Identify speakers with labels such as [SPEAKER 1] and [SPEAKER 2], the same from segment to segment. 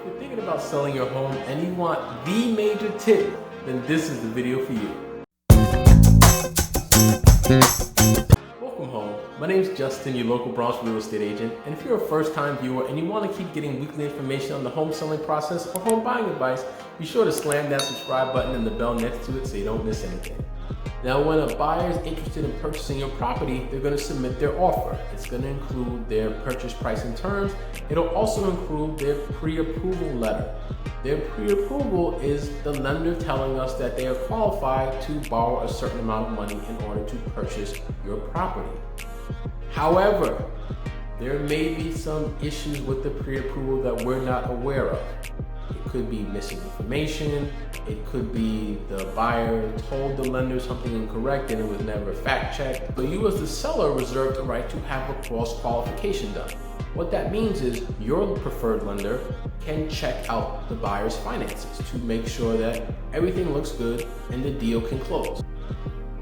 [SPEAKER 1] If you're thinking about selling your home and you want the major tip, then this is the video for you. Welcome home. My name is Justin, your local Bronx real estate agent. And if you're a first-time viewer and you want to keep getting weekly information on the home selling process or home buying advice, be sure to slam that subscribe button and the bell next to it so you don't miss anything. Now, when a buyer is interested in purchasing your property, they're going to submit their offer. It's going to include their purchase price and terms. It'll also include their pre-approval letter. Their pre-approval is the lender telling us that they are qualified to borrow a certain amount of money in order to purchase your property. However, there may be some issues with the pre-approval that we're not aware of. It could be missing information. It could be the buyer told the lender something incorrect and it was never fact checked. But you as the seller reserve the right to have a cross qualification done. What that means is your preferred lender can check out the buyer's finances to make sure that everything looks good and the deal can close.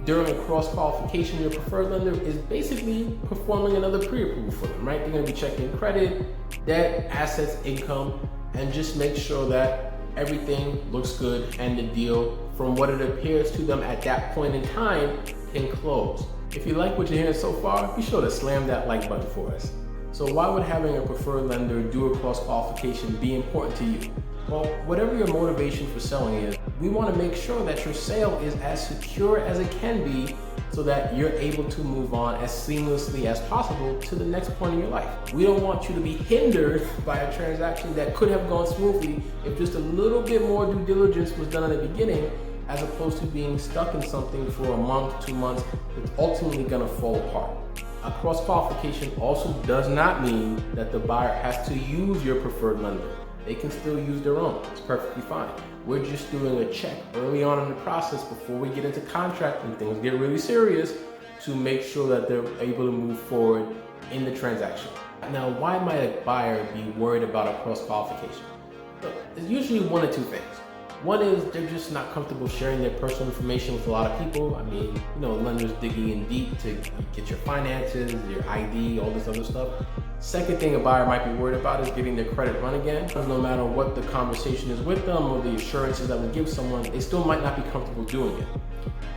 [SPEAKER 1] During a cross qualification, your preferred lender is basically performing another pre-approval for them, right? They're going to be checking credit, debt, assets, income, and just make sure that everything looks good and the deal, from what it appears to them at that point in time, can close. If you like what you're hearing so far, be sure to slam that like button for us. So why would having a preferred lender do a cross qualification be important to you? Well, whatever your motivation for selling is, we want to make sure that your sale is as secure as it can be so that you're able to move on as seamlessly as possible to the next point in your life. We don't want you to be hindered by a transaction that could have gone smoothly if just a little bit more due diligence was done in the beginning, as opposed to being stuck in something for a month, 2 months, that's ultimately going to fall apart. A cross qualification also does not mean that the buyer has to use your preferred lender. They can still use their own. It's perfectly fine. We're just doing a check early on in the process before we get into contract and things get really serious to make sure that they're able to move forward in the transaction. Now, why might a buyer be worried about a cross qualification? Look, there's usually one or two things. One is they're just not comfortable sharing their personal information with a lot of people. I mean, lenders digging in deep to get your finances, your ID, all this other stuff. Second thing a buyer might be worried about is getting their credit run again. Because no matter what the conversation is with them or the assurances that we give someone, they still might not be comfortable doing it.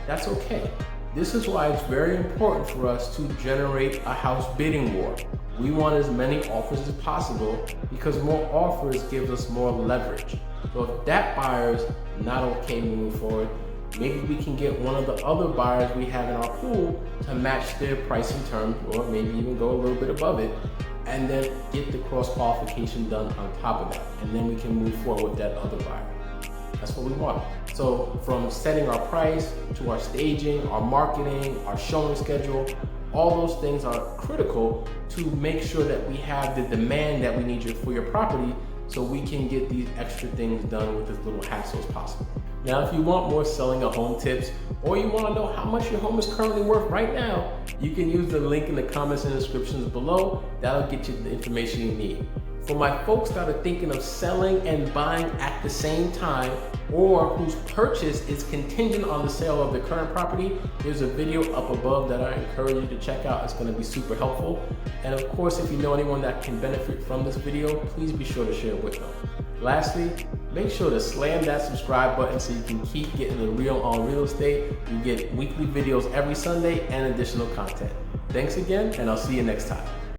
[SPEAKER 1] That's okay. This is why it's very important for us to generate a house bidding war. We want as many offers as possible because more offers gives us more leverage. So if that buyer's not okay moving forward, maybe we can get one of the other buyers we have in our pool to match their pricing terms, or maybe even go a little bit above it, and then get the cross qualification done on top of that. And then we can move forward with that other buyer. That's what we want. So from setting our price to our staging, our marketing, our showing schedule, all those things are critical to make sure that we have the demand that we need for your property so we can get these extra things done with as little hassle as possible. Now, if you want more selling a home tips, or you want to know how much your home is currently worth right now, you can use the link in the comments and descriptions below. That'll get you the information you need. For my folks that are thinking of selling and buying at the same time, or whose purchase is contingent on the sale of the current property, there's a video up above that I encourage you to check out. It's going to be super helpful. And of course, if you know anyone that can benefit from this video, please be sure to share it with them. Lastly, make sure to slam that subscribe button so you can keep getting the real on real estate. You get weekly videos every Sunday and additional content. Thanks again, and I'll see you next time.